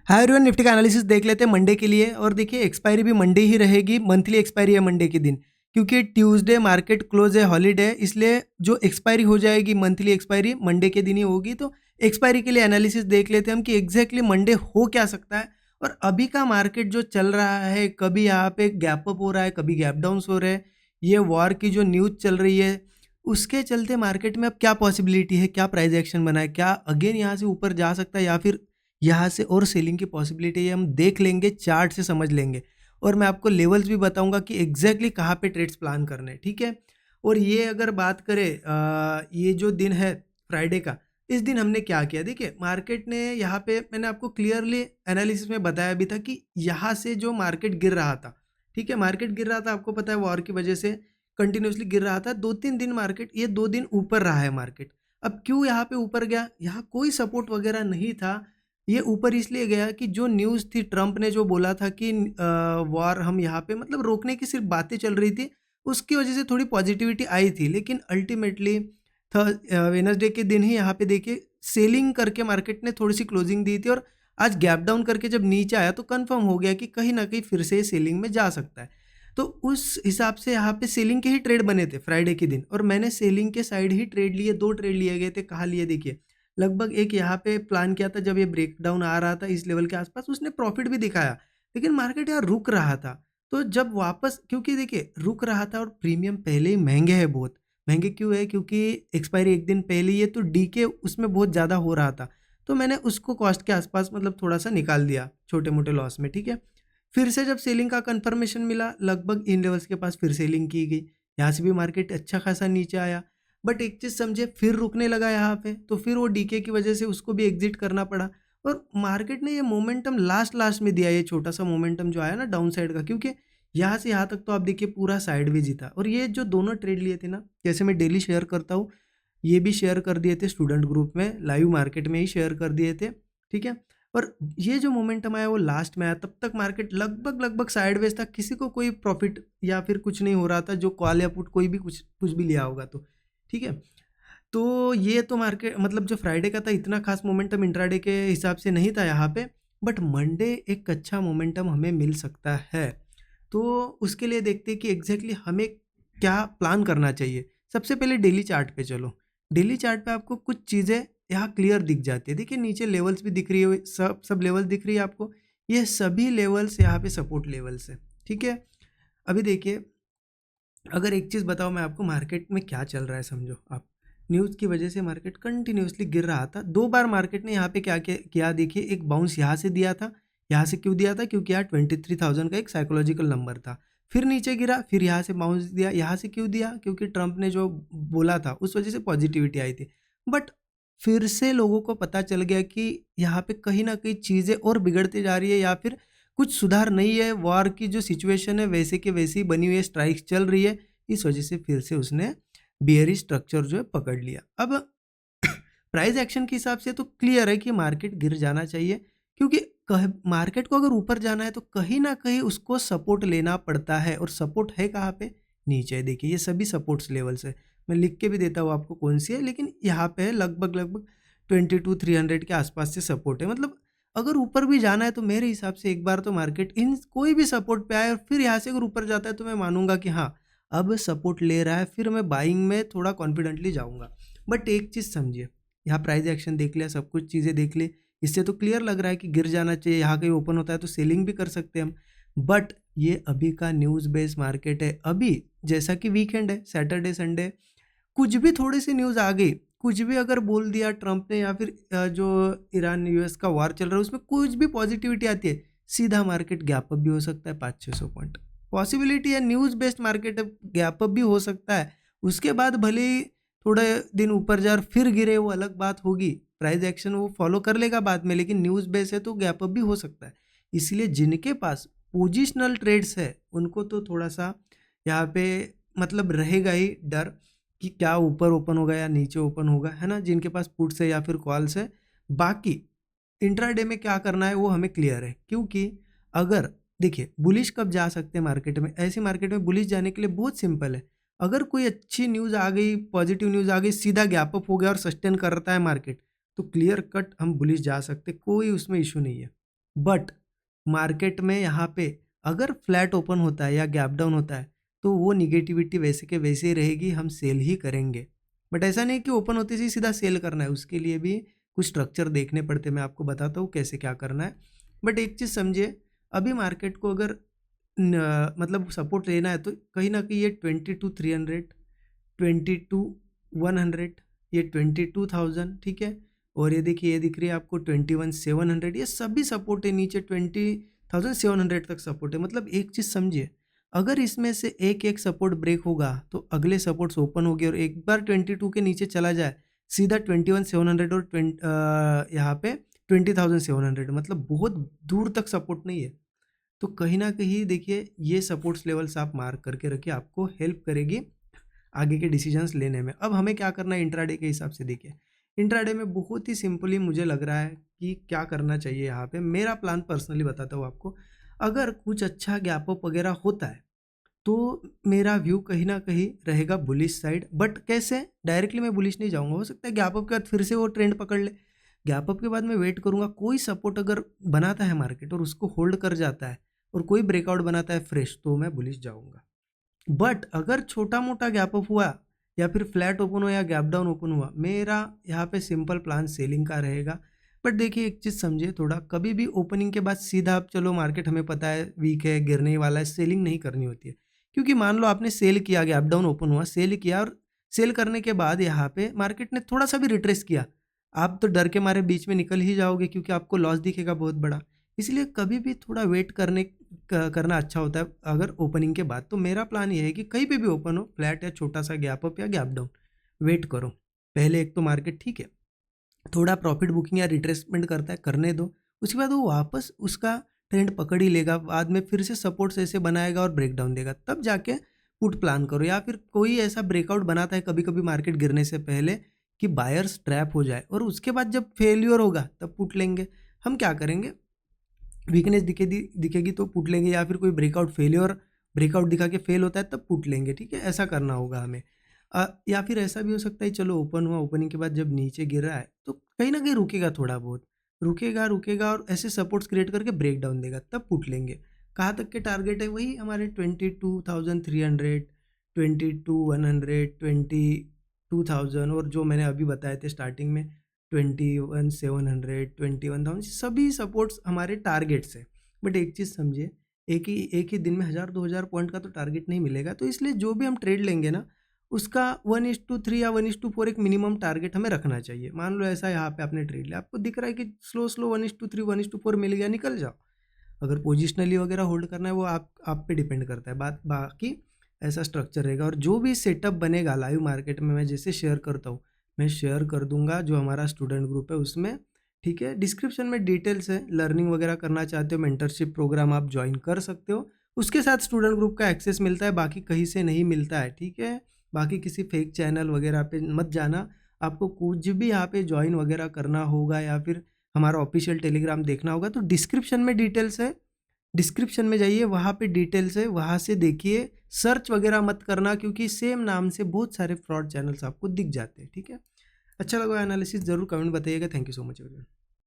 Hi everyone, Nifty का analysis देख लेते हैं मंडे के लिए। और देखिए एक्सपायरी भी मंडे ही रहेगी, मंथली एक्सपायरी है मंडे के दिन, क्योंकि ट्यूसडे मार्केट क्लोज है, हॉलीडे, इसलिए जो एक्सपायरी हो जाएगी मंथली एक्सपायरी मंडे के दिन ही होगी। तो एक्सपायरी के लिए एनालिसिस देख लेते हैं हम कि एग्जैक्टली मंडे हो क्या सकता है। और अभी का मार्केट जो चल रहा है, कभी यहाँ पे गैप अप हो रहा है, कभी गैप डाउन हो रहे हैं। ये वॉर की जो न्यूज़ चल रही है उसके चलते मार्केट में अब क्या पॉसिबिलिटी है, क्या प्राइस एक्शन बना है, क्या अगेन यहाँ से ऊपर जा सकता है या फिर यहाँ से और सेलिंग की पॉसिबिलिटी है, हम देख लेंगे, चार्ट से समझ लेंगे। और मैं आपको लेवल्स भी बताऊंगा कि एग्जैक्टली कहाँ पे ट्रेड्स प्लान करने हैं, ठीक है। और ये अगर बात करें ये जो दिन है फ्राइडे का, इस दिन हमने क्या किया, देखिए मार्केट ने यहाँ पे, मैंने आपको क्लियरली एनालिसिस में बताया भी था कि यहाँ से जो मार्केट गिर रहा था, ठीक है, मार्केट गिर रहा था, आपको पता है वॉर की वजह से कंटिन्यूसली गिर रहा था 2-3 दिन मार्केट, ये 2 दिन ऊपर रहा है मार्केट। अब क्यों यहाँ पे ऊपर गया, यहाँ कोई सपोर्ट वगैरह नहीं था। ये ऊपर इसलिए गया कि जो न्यूज़ थी, ट्रंप ने जो बोला था कि वॉर हम यहाँ पे मतलब रोकने की सिर्फ बातें चल रही थी, उसकी वजह से थोड़ी पॉजिटिविटी आई थी। लेकिन अल्टीमेटली वेनसडे के दिन ही यहाँ पे देखिए सेलिंग करके मार्केट ने थोड़ी सी क्लोजिंग दी थी, और आज गैप डाउन करके जब नीचे आया तो कंफर्म हो गया कि कहीं ना कहीं फिर से सेलिंग में जा सकता है। तो उस हिसाब से यहाँ पे सेलिंग के ही ट्रेड बने थे फ्राइडे के दिन, और मैंने सेलिंग के साइड ही ट्रेड लिए, 2 ट्रेड लिए गए थे। कहाँ लिए, देखिए लगभग एक यहाँ पे प्लान किया था जब ये ब्रेकडाउन आ रहा था इस लेवल के आसपास, उसने प्रॉफिट भी दिखाया, लेकिन मार्केट यार रुक रहा था। तो जब वापस, क्योंकि देखिए रुक रहा था और प्रीमियम पहले ही महंगे हैं, बहुत महंगे क्यों है, क्योंकि एक्सपायरी एक दिन पहले ही है, तो डीके उसमें बहुत ज़्यादा हो रहा था। तो मैंने उसको कॉस्ट के आसपास मतलब थोड़ा सा निकाल दिया छोटे मोटे लॉस में, ठीक है। फिर से जब सेलिंग का कंफर्मेशन मिला, लगभग इन लेवल्स के पास फिर सेलिंग की गई, यहाँ से भी मार्केट अच्छा खासा नीचे आया। बट एक चीज़ समझे, फिर रुकने लगा यहाँ पे, तो फिर वो डीके की वजह से उसको भी एग्जिट करना पड़ा। और मार्केट ने ये मोमेंटम लास्ट लास्ट में दिया, ये छोटा सा मोमेंटम जो आया ना डाउन साइड का, क्योंकि यहाँ से यहाँ तक तो आप देखिए पूरा साइड भी जीता। और ये जो दोनों ट्रेड लिए थे ना, जैसे मैं डेली शेयर करता हूँ, ये भी शेयर कर दिए थे स्टूडेंट ग्रुप में, लाइव मार्केट में ही शेयर कर दिए थे, ठीक है। और ये जो मोमेंटम आया वो लास्ट में आया, तब तक मार्केट लगभग लगभग साइडवेज था, किसी को कोई प्रॉफिट या फिर कुछ नहीं हो रहा था, जो कॉल या पुट कोई भी कुछ कुछ भी लिया होगा तो, ठीक है। तो ये तो मार्केट मतलब जो फ्राइडे का था, इतना खास मोमेंटम इंट्राडे के हिसाब से नहीं था यहाँ पे। बट मंडे एक अच्छा मोमेंटम हमें मिल सकता है। तो उसके लिए देखते हैं कि एग्जैक्टली हमें क्या प्लान करना चाहिए। सबसे पहले डेली चार्ट पे चलो। डेली चार्ट पे आपको कुछ चीज़ें यहाँ क्लियर दिख जाती है। देखिए नीचे लेवल्स भी दिख रही है, सब सब लेवल्स दिख रही है आपको। ये सभी लेवल्स यहाँ पे सपोर्ट लेवल्स है, ठीक है। अभी देखिए, अगर एक चीज़ बताओ मैं आपको, मार्केट में क्या चल रहा है समझो आप। न्यूज़ की वजह से मार्केट कंटिन्यूसली गिर रहा था। 2 बार मार्केट ने यहाँ पे क्या किया देखिए, एक बाउंस यहाँ से दिया था। यहाँ से क्यों दिया था, क्योंकि यहाँ 23,000 का एक साइकोलॉजिकल नंबर था। फिर नीचे गिरा, फिर यहाँ से बाउंस दिया। यहाँ से क्यों दिया, क्योंकि ट्रंप ने जो बोला था उस वजह से पॉजिटिविटी आई थी। बट फिर से लोगों को पता चल गया कि यहाँ पे कहीं ना कहीं चीज़ें और बिगड़ती जा रही है, या फिर कुछ सुधार नहीं है। वॉर की जो सिचुएशन है वैसे के वैसी बनी हुई है, स्ट्राइक्स चल रही है। इस वजह से फिर से उसने बियरिश स्ट्रक्चर जो है पकड़ लिया। अब प्राइस एक्शन के हिसाब से तो क्लियर है कि मार्केट गिर जाना चाहिए, क्योंकि मार्केट को अगर ऊपर जाना है तो कहीं ना कहीं उसको सपोर्ट लेना पड़ता है। और सपोर्ट है कहाँ पे, नीचे। देखिए ये सभी सपोर्ट्स लेवल्स है, मैं लिख के भी देता हूँ आपको कौन सी है, लेकिन यहाँ पे है लगभग लगभग 22,300 के आसपास से सपोर्ट है। मतलब अगर ऊपर भी जाना है तो मेरे हिसाब से एक बार तो मार्केट इन कोई भी सपोर्ट पे आए और फिर यहाँ से अगर ऊपर जाता है तो मैं मानूंगा कि हाँ अब सपोर्ट ले रहा है, फिर मैं बाइंग में थोड़ा कॉन्फिडेंटली जाऊंगा। बट एक चीज़ समझिए, यहाँ प्राइस एक्शन देख लिया, सब कुछ चीज़ें देख ली, इससे तो क्लियर लग रहा है कि गिर जाना चाहिए। यहाँ कहीं ओपन होता है तो सेलिंग भी कर सकते हैं हम। बट ये अभी का न्यूज़ बेस्ड मार्केट है। अभी जैसा कि वीकेंड है, सैटरडे संडे, कुछ भी थोड़ी सी न्यूज़ आ गई, कुछ भी अगर बोल दिया ट्रंप ने, या फिर जो ईरान यूएस का वार चल रहा है उसमें कुछ भी पॉजिटिविटी आती है, सीधा मार्केट गैप अप भी हो सकता है 500-600 पॉइंट। पॉसिबिलिटी है, न्यूज़ बेस्ड मार्केट है, गैप अप भी हो सकता है। उसके बाद भले ही थोड़े दिन ऊपर जा और फिर गिरे, वो अलग बात होगी, प्राइस एक्शन वो फॉलो कर लेगा बाद में, लेकिन न्यूज़ बेस है तो गैप अप भी हो सकता है। इसलिए जिनके पास पोजिशनल ट्रेड्स है उनको तो थोड़ा सा यहाँ पे मतलब रहेगा ही डर कि क्या ऊपर ओपन होगा या नीचे ओपन होगा, है ना, जिनके पास पुट्स है या फिर कॉल्स है। बाकी इंट्राडे में क्या करना है वो हमें क्लियर है, क्योंकि अगर देखिए बुलिश कब जा सकते हैं मार्केट में, ऐसी मार्केट में बुलिश जाने के लिए बहुत सिंपल है। अगर कोई अच्छी न्यूज़ आ गई, पॉजिटिव न्यूज़ आ गई, सीधा गैप अप हो गया और सस्टेन करता है मार्केट, तो क्लियर कट हम बुलिश जा सकते, कोई उसमें इशू नहीं है। बट मार्केट में यहाँ पे अगर फ्लैट ओपन होता है या गैप डाउन होता है तो वो निगेटिविटी वैसे के वैसे ही रहेगी, हम सेल ही करेंगे। बट ऐसा नहीं कि ओपन होते ही सीधा सेल करना है, उसके लिए भी कुछ स्ट्रक्चर देखने पड़ते, मैं आपको बताता हूँ कैसे क्या करना है। बट एक चीज़ समझिए, अभी मार्केट को अगर मतलब सपोर्ट लेना है तो कहीं ना कहीं ये 22,300, 22,100, ये 22,000, ठीक है। और ये देखिए, ये दिख रही है आपको 21,700, ये सभी सपोर्ट है, नीचे 20,700 तक सपोर्ट है। मतलब एक चीज़ समझिए, अगर इसमें से एक एक सपोर्ट ब्रेक होगा तो अगले सपोर्ट्स ओपन हो गए, और एक बार 22 के नीचे चला जाए सीधा 21,700 और यहाँ पे 20,700, मतलब बहुत दूर तक सपोर्ट नहीं है। तो कहीं ना कहीं देखिए, ये सपोर्ट्स लेवल्स आप मार्क करके रखिए, आपको हेल्प करेगी आगे के डिसीजंस लेने में। अब हमें क्या करना है इंट्राडे के हिसाब से, देखिए इंट्राडे में बहुत ही सिंपली मुझे लग रहा है कि क्या करना चाहिए। यहाँ पे मेरा प्लान पर्सनली बताता हूँ आपको। अगर कुछ अच्छा गैप अप वगैरह होता है तो मेरा व्यू कहीं ना कहीं रहेगा बुलिश साइड। बट कैसे, डायरेक्टली मैं बुलिश नहीं जाऊंगा, हो सकता है गैप अप के बाद फिर से वो ट्रेंड पकड़ ले। गैप अप के बाद मैं वेट करूंगा, कोई सपोर्ट अगर बनाता है मार्केट और उसको होल्ड कर जाता है और कोई ब्रेकआउट बनाता है फ्रेश, तो मैं बुलिश जाऊंगा। बट अगर छोटा मोटा गैप अप हुआ या फिर फ्लैट ओपन हुआ या गैप डाउन ओपन हुआ, मेरा यहाँ पे सिंपल प्लान सेलिंग का रहेगा। बट देखिए एक चीज़ समझिए, थोड़ा कभी भी ओपनिंग के बाद सीधा आप चलो मार्केट हमें पता है वीक है, गिरने ही वाला है, सेलिंग नहीं करनी होती है। क्योंकि मान लो आपने सेल किया, गैप डाउन ओपन हुआ, सेल किया, और सेल करने के बाद यहाँ पे मार्केट ने थोड़ा सा भी रिट्रेस किया, आप तो डर के मारे बीच में निकल ही जाओगे क्योंकि आपको लॉस दिखेगा बहुत बड़ा। इसलिए कभी भी थोड़ा वेट करना अच्छा होता है अगर ओपनिंग के बाद। तो मेरा प्लान ये है कि कहीं पे भी ओपन हो, फ्लैट या छोटा सा गैप अप या गैप डाउन, वेट करो। पहले एक तो मार्केट ठीक है, थोड़ा प्रॉफिट बुकिंग या रिट्रेसमेंट करता है, करने दो। उसके बाद वो वापस उसका ट्रेंड पकड़ ही लेगा, बाद में फिर से सपोर्ट्स ऐसे बनाएगा और ब्रेक डाउन देगा, तब जाके पुट प्लान करो। या फिर कोई ऐसा ब्रेकआउट बनाता है कभी कभी मार्केट गिरने से पहले कि बायर्स ट्रैप हो जाए, और उसके बाद जब फेल्यूर होगा तब पुट लेंगे। हम क्या करेंगे, वीकनेस दिखेगी तो पुट लेंगे, या फिर कोई ब्रेकआउट दिखा के फेल होता है तब पुट लेंगे, ठीक है। ऐसा करना होगा हमें। या फिर ऐसा भी हो सकता है, चलो ओपन हुआ, ओपनिंग के बाद जब नीचे गिर रहा है तो कहीं ना कहीं रुकेगा, थोड़ा बहुत रुकेगा रुकेगा और ऐसे सपोर्ट्स क्रिएट करके ब्रेक डाउन देगा, तब पुट लेंगे। कहाँ तक के टारगेट है, वही हमारे 22,300, 22,100, 22,000, और जो मैंने अभी बताए थे स्टार्टिंग में 21,700, 21,000, सभी सपोर्ट्स हमारे टारगेट्स है। बट एक चीज़ समझिए, एक ही दिन में 1,000-2,000 पॉइंट का तो टारगेट नहीं मिलेगा, तो इसलिए जो भी हम ट्रेड लेंगे ना, उसका 1:3 या 1:4 एक मिनिमम टारगेट हमें रखना चाहिए। मान लो ऐसा यहाँ पे आपने ट्रेड लिया, आपको दिख रहा है कि स्लो स्लो 1:3 1:4 मिल गया, निकल जाओ। अगर पोजिशनली वगैरह होल्ड करना है वो आप पे डिपेंड करता है, बात बाकी ऐसा स्ट्रक्चर रहेगा। और जो भी सेटअप बनेगा लाइव मार्केट में, मैं जैसे शेयर करता हूँ, मैं शेयर कर दूंगा जो हमारा स्टूडेंट ग्रुप है उसमें, ठीक है। डिस्क्रिप्शन में डिटेल्स है, लर्निंग वगैरह करना चाहते हो, मेंटरशिप प्रोग्राम आप ज्वाइन कर सकते हो, उसके साथ स्टूडेंट ग्रुप का एक्सेस मिलता है, बाकी कहीं से नहीं मिलता है, ठीक है। बाकी किसी फेक चैनल वगैरह पे मत जाना। आपको कुछ भी यहाँ पे ज्वाइन वगैरह करना होगा या फिर हमारा ऑफिशियल टेलीग्राम देखना होगा तो डिस्क्रिप्शन में डिटेल्स है, डिस्क्रिप्शन में जाइए, वहाँ पे डिटेल्स है, वहाँ से देखिए। सर्च वगैरह मत करना क्योंकि सेम नाम से बहुत सारे फ्रॉड चैनल्स आपको दिख जाते हैं, ठीक है। अच्छा लगा एनालिसिस, ज़रूर कमेंट बताइएगा। Thank you so much everyone.